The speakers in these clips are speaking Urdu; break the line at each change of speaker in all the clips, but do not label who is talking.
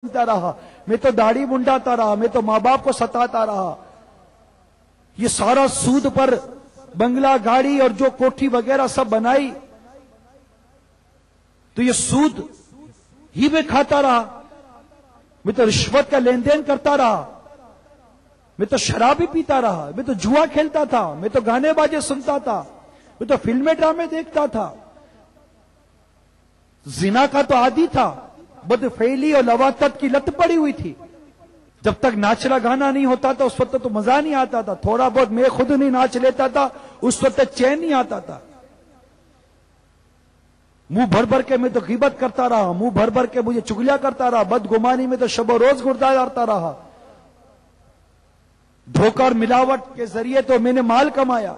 رہا، میں تو داڑھی منڈاتا رہا، میں تو ماں باپ کو ستاتا رہا. یہ سارا سود پر بنگلہ گاڑی اور جو کوٹھی وغیرہ سب بنائی، تو یہ سود ہی میں کھاتا رہا. میں تو رشوت کا لین دین کرتا رہا، میں تو شراب ہی پیتا رہا، میں تو جوا کھیلتا تھا، میں تو گانے باجے سنتا تھا، میں تو فلمیں ڈرامے دیکھتا تھا، زنا کا تو عادی تھا، بدفعلی اور لواطت کی لت پڑی ہوئی تھی. جب تک ناچنا گانا نہیں ہوتا تھا اس وقت تو مزہ نہیں آتا تھا، تھوڑا بہت میں خود نہیں ناچ لیتا تھا اس وقت چین نہیں آتا تھا. منہ بھر بھر کے میں تو غیبت کرتا رہا، منہ بھر بھر کے مجھے چگلیاں کرتا رہا، بدگمانی میں تو شب و روز گرداتا رہا. دھوکہ اور ملاوٹ کے ذریعے تو میں نے مال کمایا.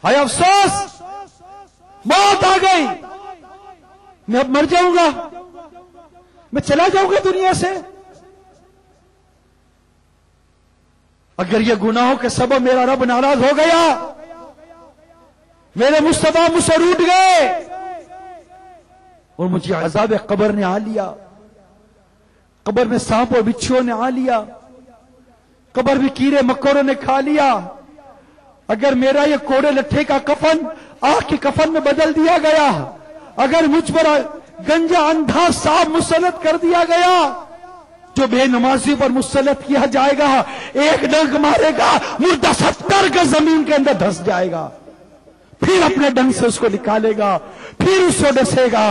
ہائے افسوس، موت آ گئی، میں اب مر جاؤں گا، میں چلا جاؤں گا دنیا سے. اگر یہ گناہوں کے سبب میرا رب ناراض ہو گیا، میرے مصطفیٰ مجھ سے روٹ گئے اور مجھے عذاب قبر نے آ لیا، قبر میں سانپ اور بچھوؤں نے آ لیا، قبر میں کیڑے مکوڑوں نے کھا لیا، اگر میرا یہ کوڑے لٹھے کا کفن آنکھ کے کفن میں بدل دیا گیا، اگر مجھ پر گنجا اندھا سانپ مسلط کر دیا گیا، جو بے نمازی پر مسلط کیا جائے گا، ایک ڈنک مارے گا مردہ 70 گز زمین کے اندر دھس جائے گا، پھر اپنے ڈنک سے اس کو نکالے گا، پھر اس کو ڈسے گا،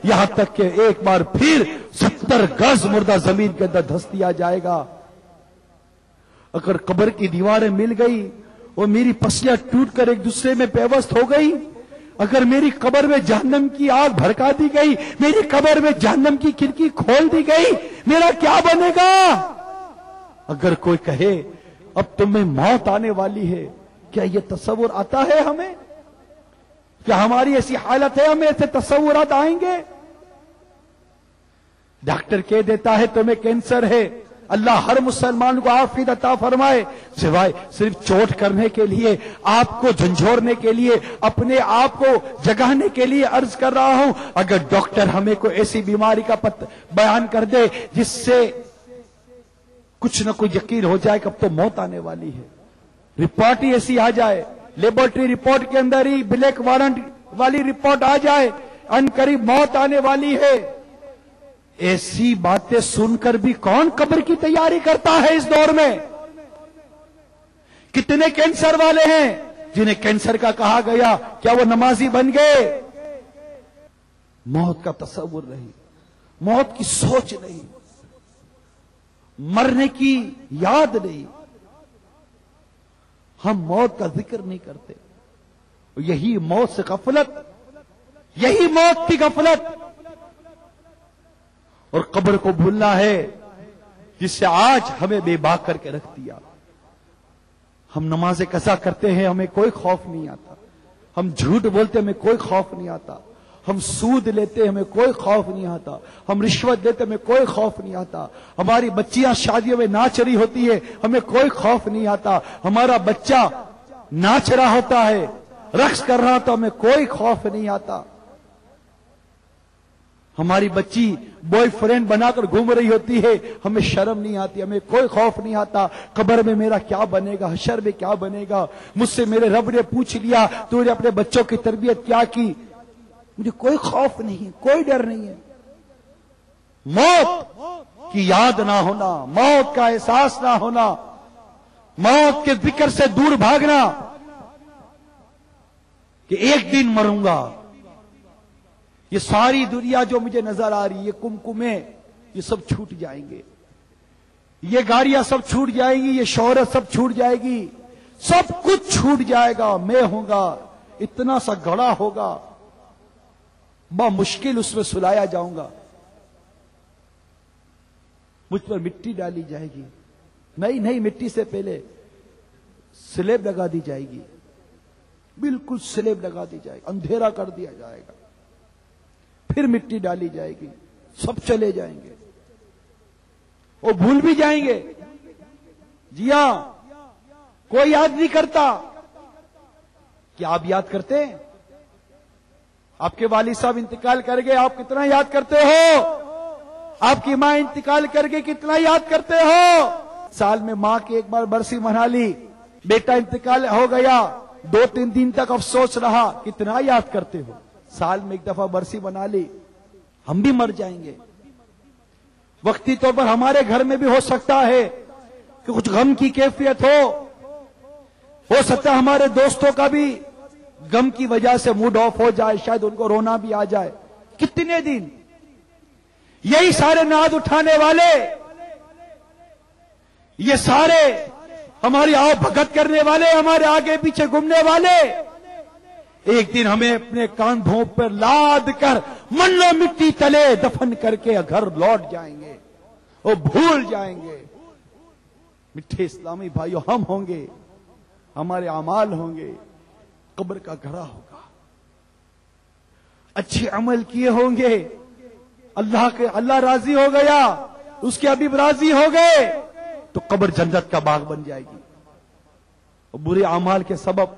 یہاں تک کہ ایک بار پھر 70 گز مردہ زمین کے اندر دھس دیا جائے گا. اگر قبر کی دیواریں مل گئی اور میری پسلیاں ٹوٹ کر ایک دوسرے میں پیوست ہو گئی، اگر میری قبر میں جہنم کی آگ بھڑکا دی گئی، میری قبر میں جہنم کی کھڑکی کھول دی گئی، میرا کیا بنے گا؟ اگر کوئی کہے اب تمہیں موت آنے والی ہے، کیا یہ تصور آتا ہے ہمیں؟ کیا ہماری ایسی حالت ہے، ہمیں ایسے تصورات آئیں گے؟ ڈاکٹر کہہ دیتا ہے تمہیں کینسر ہے، اللہ ہر مسلمان کو عافیت عطا فرمائے، سوائے صرف چوٹ کرنے کے لیے، آپ کو جھنجھوڑنے کے لیے، اپنے آپ کو جگانے کے لیے عرض کر رہا ہوں. اگر ڈاکٹر ہمیں کوئی ایسی بیماری کا بیان کر دے جس سے کچھ نہ کوئی یقین ہو جائے کہ اب تو موت آنے والی ہے، رپورٹ ہی ایسی آ جائے، لیبورٹری رپورٹ کے اندر ہی بلیک وارنٹ والی رپورٹ آ جائے، ان قریب موت آنے والی ہے، ایسی باتیں سن کر بھی کون قبر کی تیاری کرتا ہے اس دور میں؟ کتنے کینسر والے ہیں جنہیں کینسر کا کہا گیا، کیا وہ نمازی بن گئے؟ موت کا تصور نہیں، موت کی سوچ نہیں، مرنے کی یاد نہیں، ہم موت کا ذکر نہیں کرتے. یہی موت سے غفلت، یہی موت کی غفلت اور قبر کو بھولنا ہے جس سے آج ہمیں بے باک کر کے رکھ دیا. ہم نماز قضا کرتے ہیں، ہمیں کوئی خوف نہیں آتا، ہم جھوٹ بولتے ہمیں کوئی خوف نہیں آتا، ہم سود لیتے ہمیں کوئی خوف نہیں آتا، ہم رشوت دیتے ہمیں کوئی خوف نہیں آتا، ہماری بچیاں شادیوں میں ناچ رہی ہوتی ہے ہمیں کوئی خوف نہیں آتا، ہمارا بچہ ناچ رہا ہوتا ہے، رقص کر رہا تو ہمیں کوئی خوف نہیں آتا، ہماری بچی بوائے فرینڈ بنا کر گھوم رہی ہوتی ہے ہمیں شرم نہیں آتی، ہمیں کوئی خوف نہیں آتا. قبر میں میرا کیا بنے گا، حشر میں کیا بنے گا؟ مجھ سے میرے رب نے پوچھ لیا تو نے اپنے بچوں کی تربیت کیا کی؟ مجھے کوئی خوف نہیں، کوئی ڈر نہیں ہے. موت کی یاد نہ ہونا، موت کا احساس نہ ہونا، موت کے ذکر سے دور بھاگنا کہ ایک دن مروں گا. یہ ساری دنیا جو مجھے نظر آ رہی، یہ کمکمے، یہ سب چھوٹ جائیں گے، یہ گاڑیاں سب چھوٹ جائیں گی، یہ شہرت سب چھوٹ جائے گی، سب کچھ چھوٹ جائے گا. میں ہوں گا اتنا سا گڑا ہوگا، مشکل اس میں سلایا جاؤں گا، مجھ پر مٹی ڈالی جائے گی، نہیں مٹی سے پہلے سلیب لگا دی جائے گی، بالکل سلیب لگا دی جائے گی، اندھیرا کر دیا جائے گا، پھر مٹی ڈالی جائے گی، سب چلے جائیں گے، وہ بھول بھی جائیں گے. جی ہاں، کوئی یاد نہیں کرتا. کیا آپ یاد کرتے ہیں؟ آپ کے والد صاحب انتقال کر گئے، آپ کتنا یاد کرتے ہو؟ آپ کی ماں انتقال کر کے کتنا یاد کرتے ہو؟ سال میں ماں کی ایک بار برسی منا لی، بیٹا انتقال ہو گیا، 2-3 دن تک افسوس رہا، کتنا یاد کرتے ہو؟ سال میں ایک دفعہ برسی بنا لی، ہم بھی مر جائیں گے۔ وقتی طور پر ہمارے گھر میں بھی ہو سکتا ہے کہ کچھ غم کی کیفیت ہو سکتا ہے ہمارے دوستوں کا بھی غم کی وجہ سے موڈ آف ہو جائے، شاید ان کو رونا بھی آ جائے۔ کتنے دن یہی سارے ناز اٹھانے والے، یہ سارے ہماری آؤ بھگت کرنے والے، ہمارے آگے پیچھے گھومنے والے، ایک دن ہمیں اپنے کاندھوں پر لاد کر من و مٹی تلے دفن کر کے گھر لوٹ جائیں گے، وہ بھول جائیں گے۔ میٹھے اسلامی بھائیو، ہم ہوں گے، ہمارے اعمال ہوں گے، قبر کا گھڑا ہوگا، اچھے عمل کیے ہوں گے، اللہ راضی ہو گیا، اس کے حبیب راضی ہو گئے تو قبر جنت کا باغ بن جائے گی۔ اور برے اعمال کے سبب،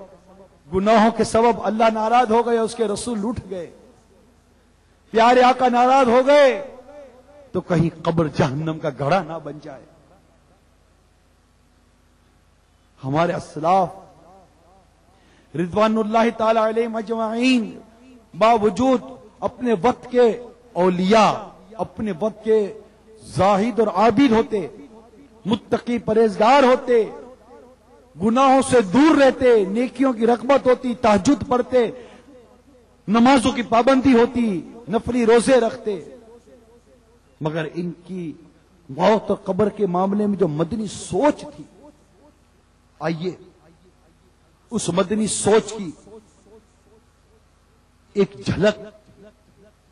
گناہوں کے سبب اللہ ناراض ہو گئے، اس کے رسول لوٹ گئے، پیارے آقا ناراض ہو گئے تو کہیں قبر جہنم کا گڑھا نہ بن جائے۔ ہمارے اسلاف رضوان اللہ تعالی علیہم اجمعین باوجود اپنے وقت کے اولیاء، اپنے وقت کے زاہد اور عابد ہوتے، متقی پرہیزگار ہوتے، گناہوں سے دور رہتے، نیکیوں کی رغبت ہوتی، تہجد پڑھتے، نمازوں کی پابندی ہوتی، نفلی روزے رکھتے، مگر ان کی موت اور قبر کے معاملے میں جو مدنی سوچ تھی، آئیے اس مدنی سوچ کی ایک جھلک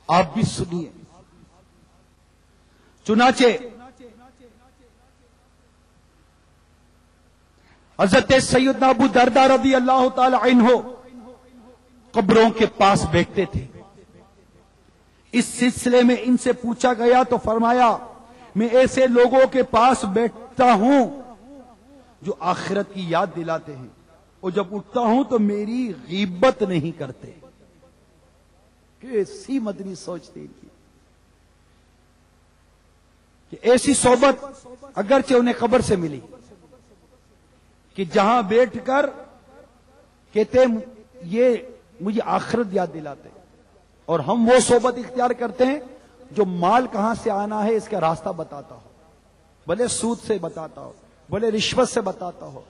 آپ بھی سنیے۔ چنانچہ حضرت سیدنا ابو درداء رضی اللہ تعالی عنہ قبروں کے پاس بیٹھتے تھے۔ اس سلسلے میں ان سے پوچھا گیا تو فرمایا، میں ایسے لوگوں کے پاس بیٹھتا ہوں جو آخرت کی یاد دلاتے ہیں، اور جب اٹھتا ہوں تو میری غیبت نہیں کرتے۔ کیسی مدنی سوچ تھی ان کی کہ ایسی صحبت اگرچہ انہیں قبر سے ملی کہ جہاں بیٹھ کر کہتے یہ مجھے آخرت یاد دلاتے، اور ہم وہ صحبت اختیار کرتے ہیں جو مال کہاں سے آنا ہے اس کا راستہ بتاتا ہو، بھلے سود سے بتاتا ہو، بھلے رشوت سے بتاتا ہو،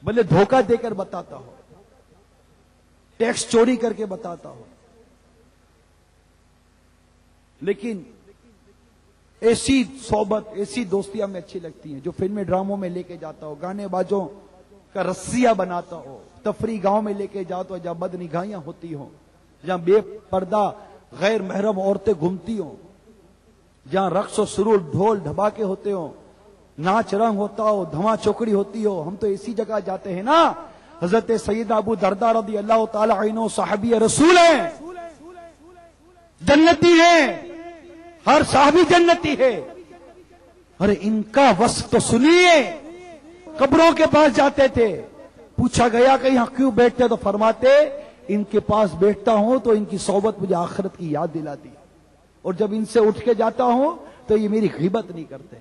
بھلے دھوکہ دے کر بتاتا ہو، ٹیکس چوری کر کے بتاتا ہو، لیکن ایسی صحبت، ایسی دوستی ہمیں اچھی لگتی ہیں جو فلمی ڈراموں میں لے کے جاتا ہو، گانے بازوں کا رسیہ بناتا ہو، تفریح گاؤں میں لے کے جاتا ہو جہاں بد نگاہیاں ہوتی ہوں، جہاں بے پردہ غیر محرم عورتیں گھومتی ہوں، جہاں رقص و سرور ڈھول ڈھباکے ہوتے ہوں، ناچ رنگ ہوتا ہو، دھما چوکڑی ہوتی ہو، ہم تو اسی جگہ جاتے ہیں نا۔ حضرت سیدنا ابو درداء رضی اللہ تعالی عنہ صحابی رسول ہیں، جنتی ہیں، ہر صحابی جنتی ہے، ارے ان کا وصف تو سنیے۔ قبروں کے پاس جاتے تھے، پوچھا گیا کہ یہاں کیوں بیٹھتے، تو فرماتے ان کے پاس بیٹھتا ہوں تو ان کی صحبت مجھے آخرت کی یاد دلاتی، اور جب ان سے اٹھ کے جاتا ہوں تو یہ میری غیبت نہیں کرتے۔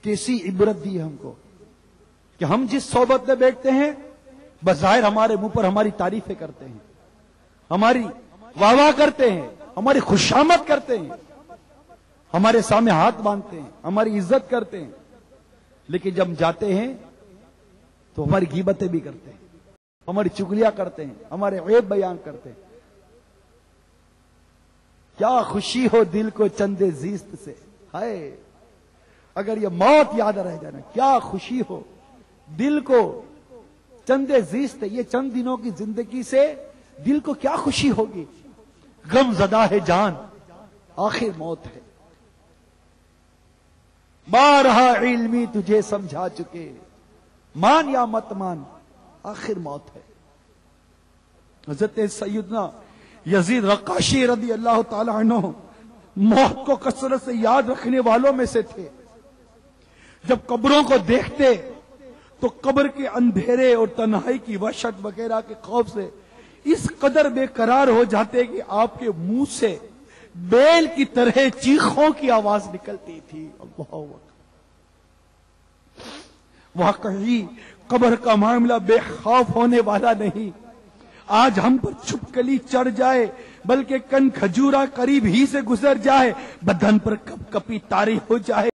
کیسی عبرت دی ہم کو کہ ہم جس صحبت میں بیٹھتے ہیں بظاہر ہمارے منہ پر ہماری تعریفیں کرتے ہیں، ہماری واہ واہ کرتے ہیں، ہماری خوشامد کرتے ہیں، ہمارے سامنے ہاتھ باندھتے ہیں، ہماری عزت کرتے ہیں، لیکن جب جاتے ہیں تو ہماری غیبتیں بھی کرتے ہیں، ہماری چغلیاں کرتے ہیں، ہمارے عیب بیان کرتے ہیں۔ کیا خوشی ہو دل کو چند زیست سے، ہائے اگر یہ موت یاد رہ جانا، کیا خوشی ہو دل کو چند زیست، یہ چند دنوں کی زندگی سے دل کو کیا خوشی ہوگی۔ غم زدہ ہے جان، آخر موت ہے، بارہا علمی تجھے سمجھا چکے، مان یا مت مان آخر موت ہے۔ حضرت سیدنا یزید رقاشی رضی اللہ تعالی عنہ موت کو کثرت سے یاد رکھنے والوں میں سے تھے۔ جب قبروں کو دیکھتے تو قبر کے اندھیرے اور تنہائی کی وحشت وغیرہ کے خوف سے اس قدر بے قرار ہو جاتے کہ آپ کے منہ سے بیل کی طرح چیخوں کی آواز نکلتی تھی. اللہ اکبر. واقعی قبر کا معاملہ بے خوف ہونے والا نہیں. آج ہم پر چھپکلی چڑھ جائے بلکہ کن کھجورا قریب ہی سے گزر جائے، بدن پر کپ کپی طاری ہو جائے.